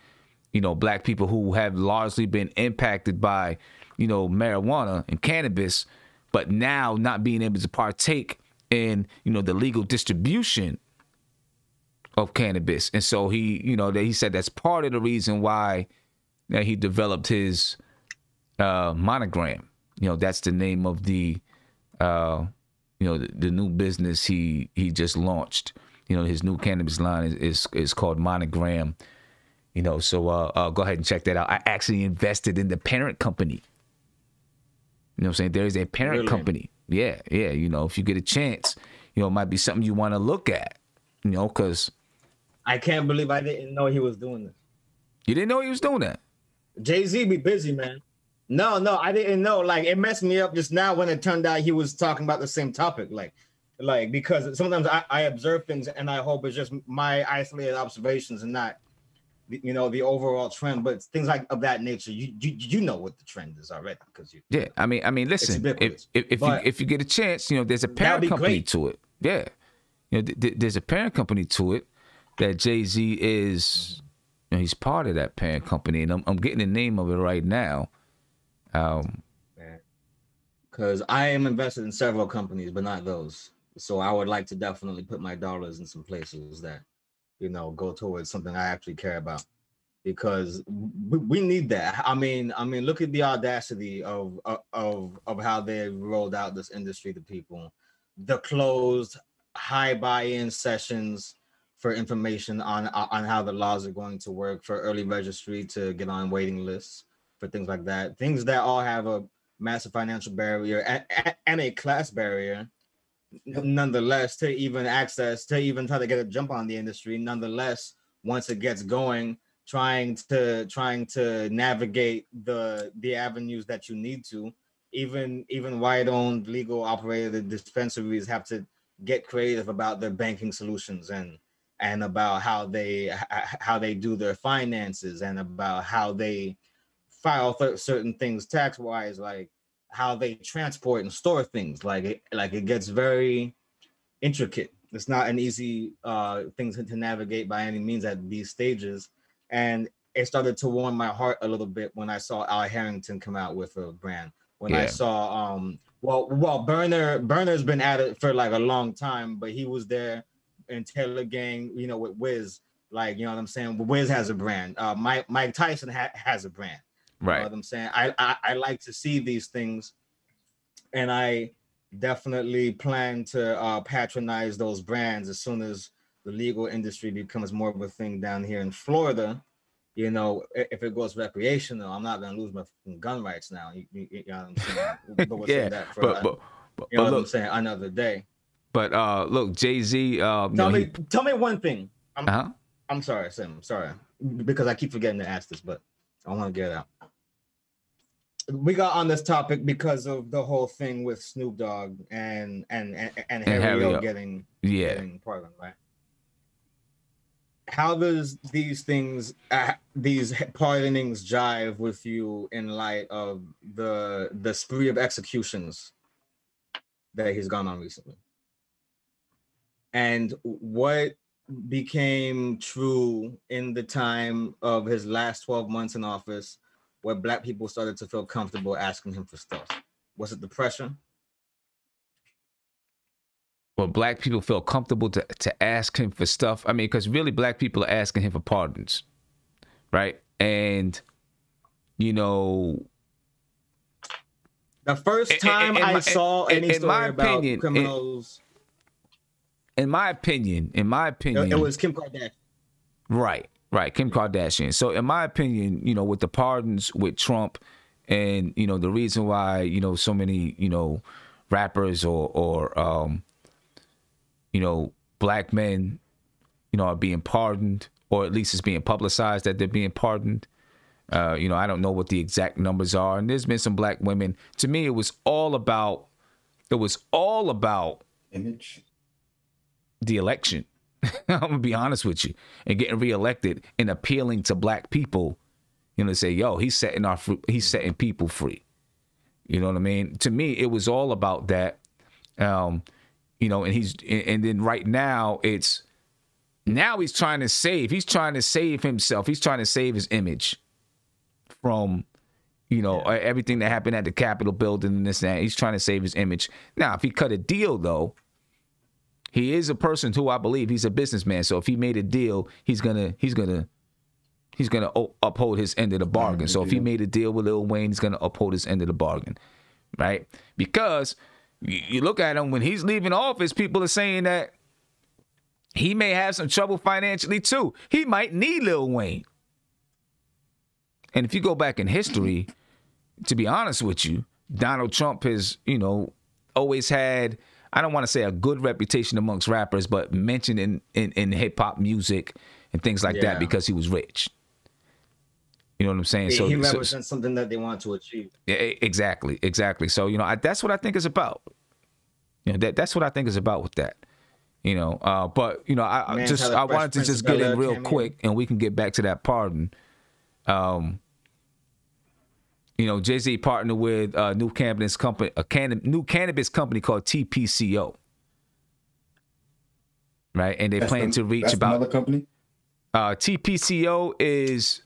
You know, black people who have largely been impacted by, you know, marijuana and cannabis, but now not being able to partake in, you know, the legal distribution of cannabis. And so he, you know, he said that's part of the reason why that he developed his monogram. You know, that's the name of the you know, the new business he just launched. You know, his new cannabis line is called Monogram. You know, so go ahead and check that out. I actually invested in the parent company. You know what I'm saying? There is a parent company. Yeah. You know, if you get a chance, you know, it might be something you want to look at, you know, because I can't believe I didn't know he was doing this. You didn't know he was doing that? Jay-Z be busy, man. No, I didn't know. Like, it messed me up just now when it turned out he was talking about the same topic. Like because sometimes I observe things and I hope it's just my isolated observations and not, you know, the overall trend. But things like of that nature, you know what the trend is already because you. Yeah, I mean, listen. If you get a chance, you know, there's a parent company to it. Yeah, you know, there's a parent company to it that Jay-Z is. You know, he's part of that parent company, and I'm getting the name of it right now. Because I am invested in several companies, but not those. So I would like to definitely put my dollars in some places that, you know, go towards something I actually care about, because we need that. I mean, look at the audacity of how they rolled out this industry to people, the closed high buy-in sessions for information on how the laws are going to work, for early registry to get on waiting lists, for things like that. Things that all have a massive financial barrier and a class barrier, nonetheless, to even access, to even try to get a jump on the industry. Nonetheless, once it gets going, trying to navigate the avenues that you need to. Even white-owned, legal operated dispensaries have to get creative about their banking solutions and about how they do their finances, and about how they file certain things tax-wise, like how they transport and store things. Like it gets very intricate. It's not an easy thing to navigate by any means at these stages. And it started to warm my heart a little bit when I saw Al Harrington come out with a brand. When I saw Burner's been at it for like a long time, but he was there in Taylor Gang, you know, with Wiz. Like, you know what I'm saying? Wiz has a brand. Mike Tyson has a brand. Right. You know what I'm saying? I like to see these things, and I definitely plan to patronize those brands as soon as the legal industry becomes more of a thing down here in Florida. you know, if it goes recreational, I'm not gonna lose my gun rights now. You know what I'm saying? But we'll Yeah, say that for but you know what look, I'm saying, another day. But look, Jay-Z. Tell me one thing. I'm sorry, Sam. I'm sorry because I keep forgetting to ask this, but I want to get it out. We got on this topic because of the whole thing with Snoop Dogg and Harry getting pardoned, right? How does these things, these pardonings, jive with you in light of the spree of executions that he's gone on recently? And what became true in the time of his last 12 months in office, where Black people started to feel comfortable asking him for stuff? Was it the pressure? Well, Black people feel comfortable to ask him for stuff. I mean, because really Black people are asking him for pardons, right? And, you know, the first time I saw any story about criminals... In my opinion, it was Kim Kardashian. Right, Kim Kardashian. So in my opinion, you know, with the pardons with Trump, and you know the reason why, you know, so many, you know, rappers or you know, Black men, you know, are being pardoned, or at least it's being publicized that they're being pardoned. You know, I don't know what the exact numbers are, and there's been some Black women. To me, it was all about image. The election. I'm gonna be honest with you, and getting reelected and appealing to Black people, you know, to say, yo, he's setting people free. You know what I mean? To me, it was all about that. You know, and then right now he's trying to save himself. He's trying to save his image from, you know, everything that happened at the Capitol building and this and that. He's trying to save his image. Now, if he cut a deal though, he is a person who I believe he's a businessman. So if he made a deal, he's gonna uphold his end of the bargain. So if he made a deal with Lil Wayne, he's gonna uphold his end of the bargain, right? Because you look at him when he's leaving office, people are saying that he may have some trouble financially too. He might need Lil Wayne. And if you go back in history, to be honest with you, Donald Trump has, you know, always had, I don't want to say a good reputation amongst rappers, but mentioned in hip hop music and things like that because he was rich. You know what I'm saying? So he represents something that they want to achieve. Yeah, exactly. So, you know, that's what I think is about. You know, that's what I think is about with that. You know, but you know, I wanted to just get in real quick, and we can get back to that pardon. You know, Jay-Z partnered with a new cannabis company called TPCO, right? And they plan to reach about another company. TPCO is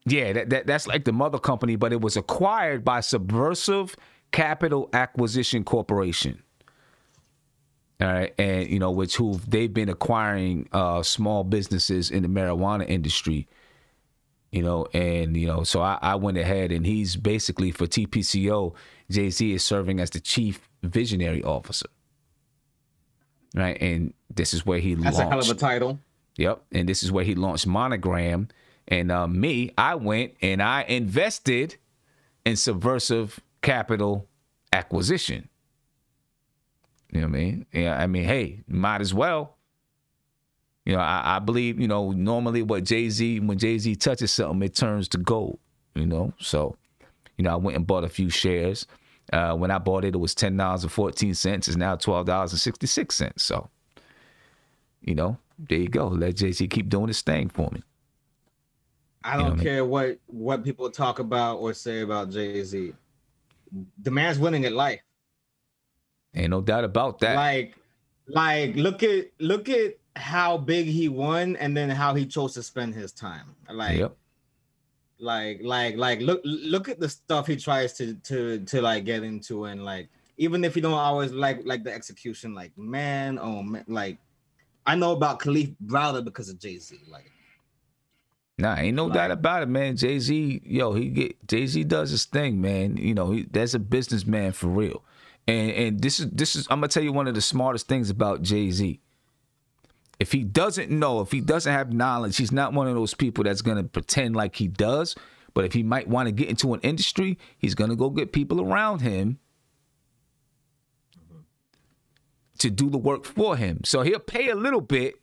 that's like the mother company, but it was acquired by Subversive Capital Acquisition Corporation. All right, and you know, they've been acquiring small businesses in the marijuana industry. You know, and you know, so I went ahead, and he's basically, for TPCO, Jay-Z is serving as the chief visionary officer. Right, and this is where he launched. That's a hell of a title. Yep, and this is where he launched Monogram. And I went and I invested in Subversive Capital Acquisition. You know what I mean? Yeah, I mean, hey, might as well. You know, I believe, you know, normally when Jay-Z touches something, it turns to gold, you know? So, you know, I went and bought a few shares. When I bought it, it was $10.14. It's now $12.66. So, you know, there you go. Let Jay-Z keep doing his thing for me. I don't care what people talk about or say about Jay-Z. The man's winning at life. Ain't no doubt about that. Like look at how big he won, and then how he chose to spend his time. Look at the stuff he tries to like get into, and like, even if you don't always like the execution, like, man, like, I know about Khalif Browder because of Jay-Z. Like, nah, ain't no doubt about it, man. Jay-Z, Jay-Z does his thing, man. You know, that's a businessman for real. And this is I'm gonna tell you one of the smartest things about Jay-Z. If he doesn't know, if he doesn't have knowledge, he's not one of those people that's going to pretend like he does. But if he might want to get into an industry, he's going to go get people around him to do the work for him. So he'll pay a little bit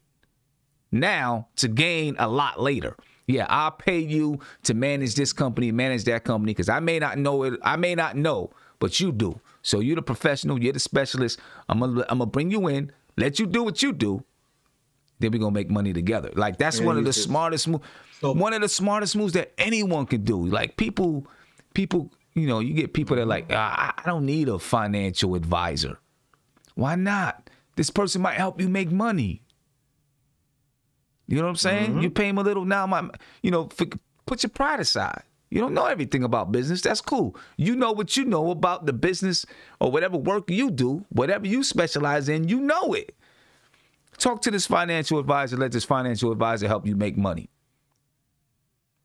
now to gain a lot later. Yeah, I'll pay you to manage this company, manage that company, because I may not know it. I may not know, but you do. So you're the professional, you're the specialist. I'm gonna bring you in, let you do what you do. Then we're gonna make money together. Like that's one of the smartest moves. One of the smartest moves that anyone can do. Like people, you know, you get people that are like, I don't need a financial advisor. Why not? This person might help you make money. You know what I'm saying? You pay him a little now, put your pride aside. You don't know everything about business. That's cool. You know what you know about the business or whatever work you do, whatever you specialize in, you know it. Talk to this financial advisor. Let this financial advisor help you make money.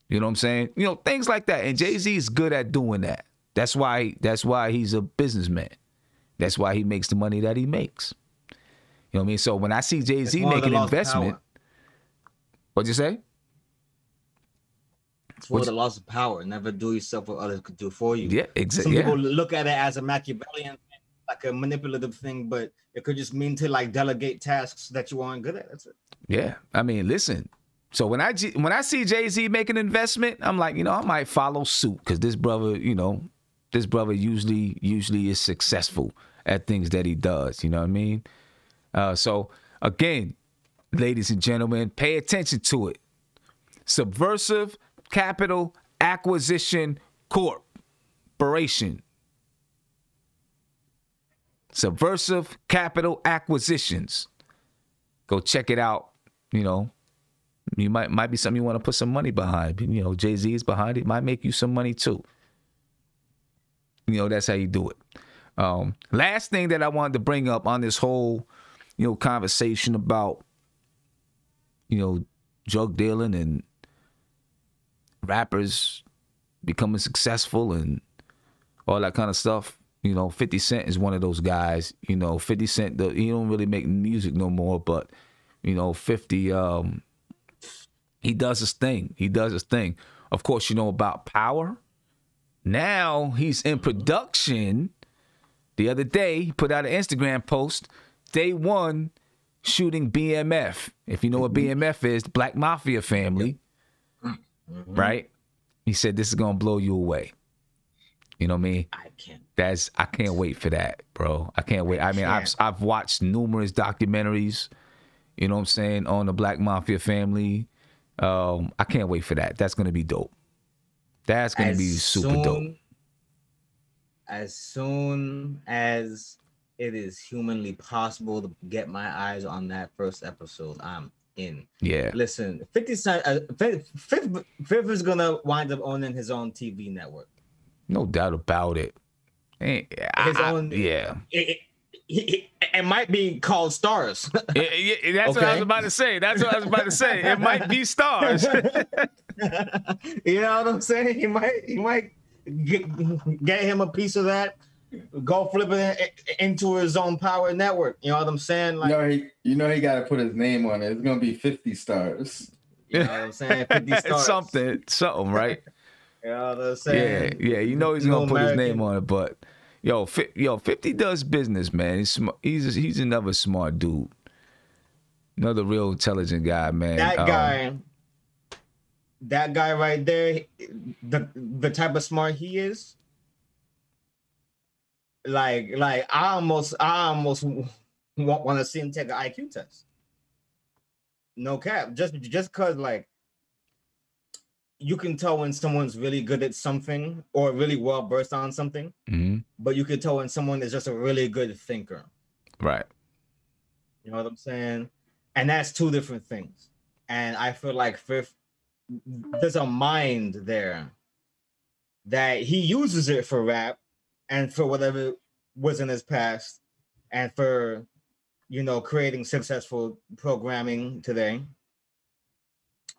You know what I'm saying? You know, things like that. And Jay-Z is good at doing that. That's why he's a businessman. That's why he makes the money that he makes. You know what I mean? So when I see Jay-Z make an investment, what'd you say? It's for the loss of power. Never do yourself what others could do for you. Yeah, exactly. Some people look at it as a Machiavellian, like a manipulative thing, but it could just mean to like delegate tasks that you aren't good at. That's it. Yeah, I mean, listen. So when I see Jay-Z make an investment, I'm like, you know, I might follow suit because this brother, usually is successful at things that he does. You know what I mean? So again, ladies and gentlemen, pay attention to it. Subversive Capital Acquisition Corporation. Subversive Capital Acquisitions. Go check it out. You know, you might be something you want to put some money behind. You know, Jay-Z is behind it. Might make you some money too. You know, that's how you do it. Last thing that I wanted to bring up on this whole, conversation about, drug dealing and rappers becoming successful and all that kind of stuff. 50 Cent is one of those guys. 50 Cent, he don't really make music no more, but 50, he does his thing. Of course, about Power. Now he's in production. The other day, he put out an Instagram post, day one, shooting BMF. If you know what BMF is, the Black Mafia family, right? He said, this is going to blow you away. You know what I mean? I can't wait for that, bro. I can't wait. I mean, I've watched numerous documentaries, you know what I'm saying, on the Black Mafia family. I can't wait for that. That's going to be dope. That's going to be super dope. As soon as it is humanly possible to get my eyes on that first episode, I'm in. Yeah. Listen, 50 Cent, Fifth is going to wind up owning his own TV network. No doubt about it. His own. Yeah. It might be called Stars. That's okay. What I was about to say. It might be Stars. You know what I'm saying? He might get him a piece of that. Go flip it into his own Power network. You know what I'm saying? Like, he got to put his name on it. It's gonna be 50 Stars. You know what I'm saying? 50 stars. something, right? You know what I'm saying? Yeah. He's gonna put his name on it, but. Yo, 50 does business, man. He's another smart dude. Another real intelligent guy, man. That guy right there, the type of smart he is, like I almost want to see him take an IQ test. No cap. Just because, like, you can tell when someone's really good at something or really well versed on something, but you can tell when someone is just a really good thinker. Right. You know what I'm saying? And that's two different things. And I feel like Fifth, there's a mind there that he uses it for rap and for whatever was in his past and for, creating successful programming today.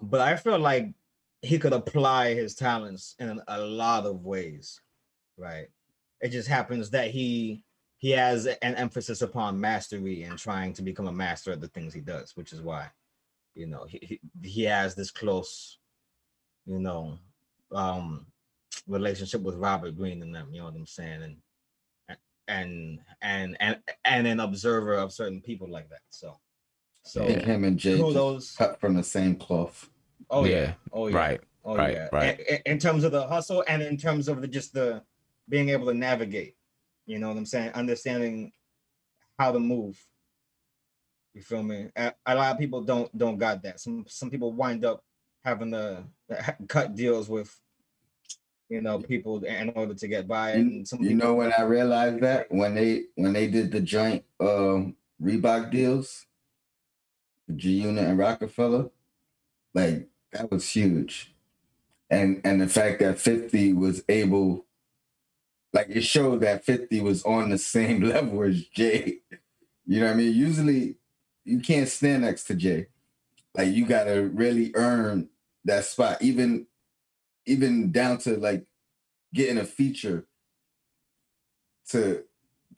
But I feel like he could apply his talents in a lot of ways, right? It just happens that he he has an emphasis upon mastery and trying to become a master of the things he does, which is why, you know, he has this close, you know, relationship with Robert Greene and them, you know what I'm saying? And an observer of certain people like that. So I think him and Jay just cut from the same cloth. Oh yeah. Oh yeah. Right. Oh right. yeah. Right. In terms of the hustle and in terms of the being able to navigate, you know what I'm saying? Understanding how to move. You feel me? A lot of people don't got that. Some people wind up having to cut deals with, you know, people in order to get by. And some you know when I realized that when they did the joint Reebok deals, G Unit and Rockefeller, like that was huge. And the fact that 50 was able, like it showed that 50 was on the same level as Jay. You know what I mean? Usually you can't stand next to Jay. Like you gotta really earn that spot, even down to like getting a feature to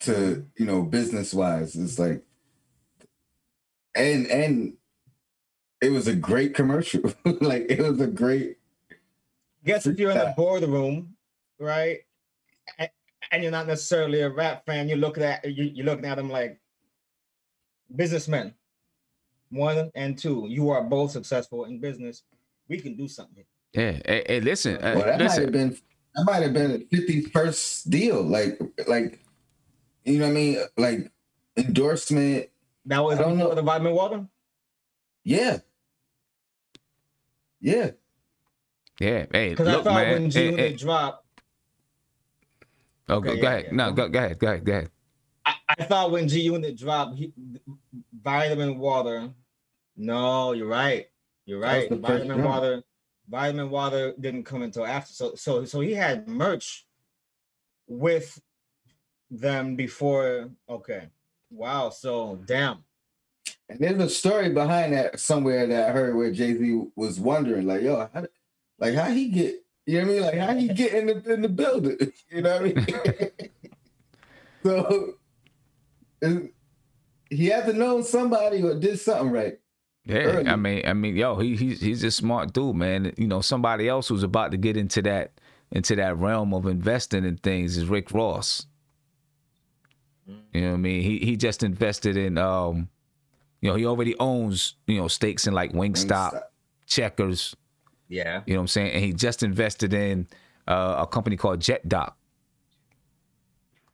you know, business wise. It's like and it was a great commercial. Like it was a great. Guess if you're in the boardroom, right, and you're not necessarily a rap fan, you're looking at them like businessmen. 1 and 2, you are both successful in business. We can do something. Yeah. Hey, listen. Well, that might have been 50's first deal. Like you know what I mean? Like endorsement. That was before the vitamin water? Yeah. Yeah. Yeah. Hey, because I thought when G Unit dropped. Oh, okay, go ahead. No, go ahead. I thought when G Unit dropped, vitamin water. No, you're right. You're right. Vitamin water didn't come until after. So he had merch with them before. Okay. Wow. So damn. And there's a story behind that somewhere that I heard where Jay-Z was wondering, like, yo, how he get, you know what I mean? Like, how he get in the building? You know what I mean? So he had to know somebody or did something right. Yeah, early. I mean, yo, he's a smart dude, man. You know, somebody else who's about to get into that realm of investing in things is Rick Ross. You know what I mean? He just invested in you know, he already owns, you know, stakes in like Wingstop, Checkers. Yeah. You know what I'm saying? And he just invested in a company called JetDoc.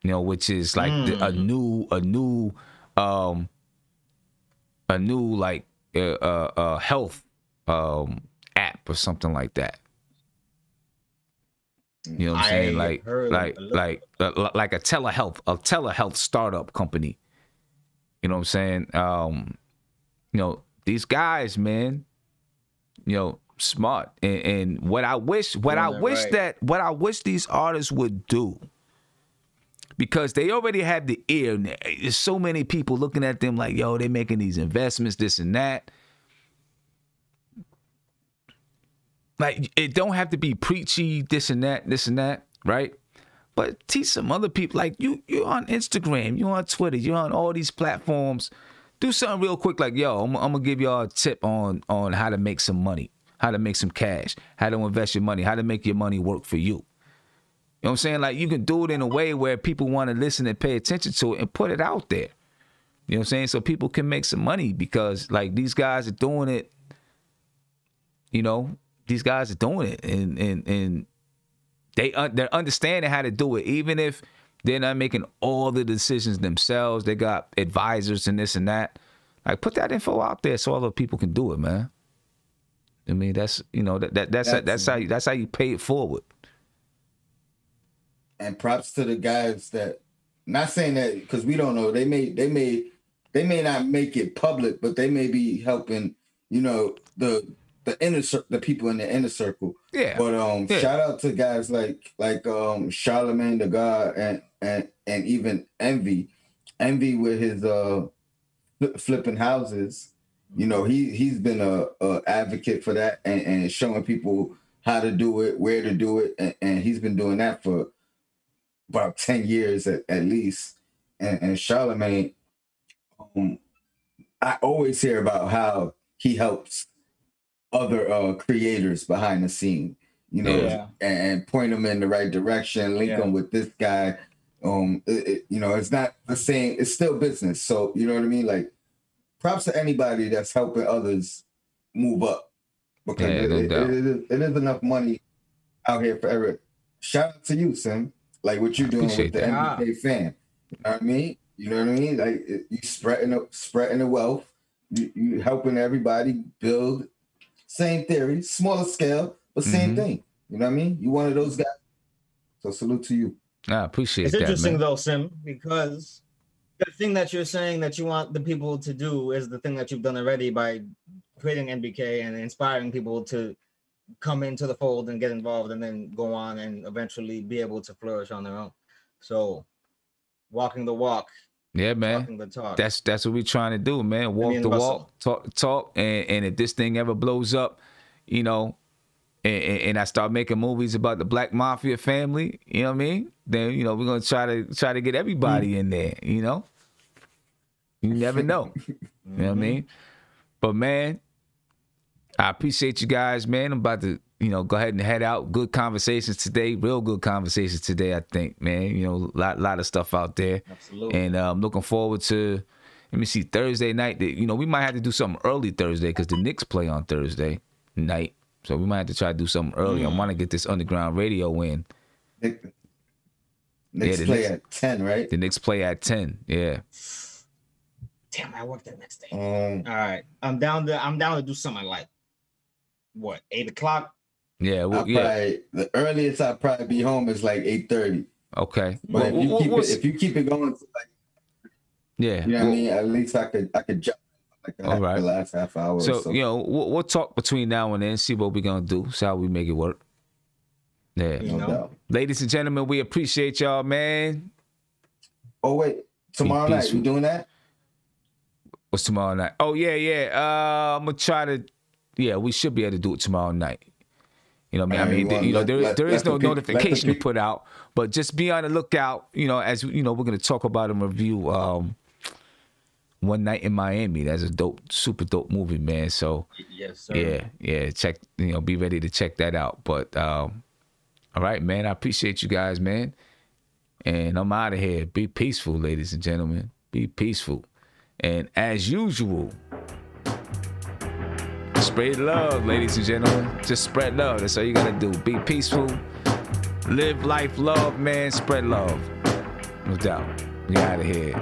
You know, which is like a new like health app or something like that. You know what I'm saying? Like a telehealth startup company. You know what I'm saying? You know, these guys, man, you know, smart. And what I wish these artists would do, because they already have the ear. There's so many people looking at them like, yo, they making these investments, this and that. Like, it don't have to be preachy, this and that, right? But teach some other people, like you're on Instagram, you're on Twitter, you're on all these platforms. Do something real quick, like, yo, I'm gonna give y'all a tip on how to make some money, how to make some cash, how to invest your money, how to make your money work for you. You know what I'm saying? Like, you can do it in a way where people want to listen and pay attention to it and put it out there. You know what I'm saying? So people can make some money, because like these guys are doing it. You know, these guys are doing it, and they're understanding how to do it, even if they're not making all the decisions themselves. They got advisors and this and that. Like, put that info out there so other people can do it, man. I mean, that's, you know, that's how you pay it forward. And props to the guys that, not saying that because we don't know, they may not make it public, but they may be helping, you know, the people in the inner circle. Yeah. But shout out to guys like Charlemagne the God and even Envy with his flipping houses. You know, he's been a advocate for that and showing people how to do it, where to do it, and he's been doing that for about 10 years at least. and Charlemagne, I always hear about how he helps other creators behind the scene, you know, and point them in the right direction, link them with this guy. You know, it's not the same. It's still business. So, you know what I mean? Like, props to anybody that's helping others move up. Because it is enough money out here for everyone. Shout out to you, Sim. Like what you're doing with the NBA fan. You know what I mean? You know what I mean? Like you spreading the wealth. You helping everybody build. Same theory, smaller scale, but same thing. You know what I mean? You one of those guys. So salute to you. I appreciate that. It's interesting man. though, Sim, because the thing that you're saying that you want the people to do is the thing that you've done already by creating NBK and inspiring people to come into the fold and get involved and then go on and eventually be able to flourish on their own. So walking the walk. Yeah, man. Talking the talk. That's what we're trying to do, man. Walk the walk, talk the talk, and if this thing ever blows up, you know, and I start making movies about the Black Mafia family, you know what I mean? Then, you know, we're gonna try to get everybody in there, you know. You never know. You know what I mean? But man, I appreciate you guys, man. I'm about to, you know, go ahead and head out. Good conversations today, real good conversations today, I think, man. You know, lot of stuff out there. Absolutely. And I'm looking forward to, let me see, Thursday night. You know, we might have to do something early Thursday because the Knicks play on Thursday night. So we might have to try to do something early. I want to get this underground radio in. Knicks play at 10, right? The Knicks play at 10, yeah. Damn, I work that next day. All right. I'm down to do something like what, 8 o'clock? Yeah, well, the earliest I'll probably be home is like 8:30. Okay. But if you keep it going to like, yeah, you know what I mean? At least I could jump like the last half hour. So, you know, we'll talk between now and then, see what we're gonna do, see how we make it work. Yeah. You know? Ladies and gentlemen, we appreciate y'all, man. Oh wait, tomorrow night you doing that? What's tomorrow night? Oh yeah. I'm gonna try to. Yeah, we should be able to do it tomorrow night. You know what I mean? There is no notification to put out, but just be on the lookout. You know, as you know, we're gonna talk about and review One Night in Miami. That's a super dope movie, man. So yes, sir. Yeah. Check. You know, be ready to check that out. But all right, man. I appreciate you guys, man. And I'm out of here. Be peaceful, ladies and gentlemen. Be peaceful. And as usual, spread love, ladies and gentlemen. Just spread love. That's all you gotta do. Be peaceful. Live life, love, man. Spread love. No doubt. We out of here.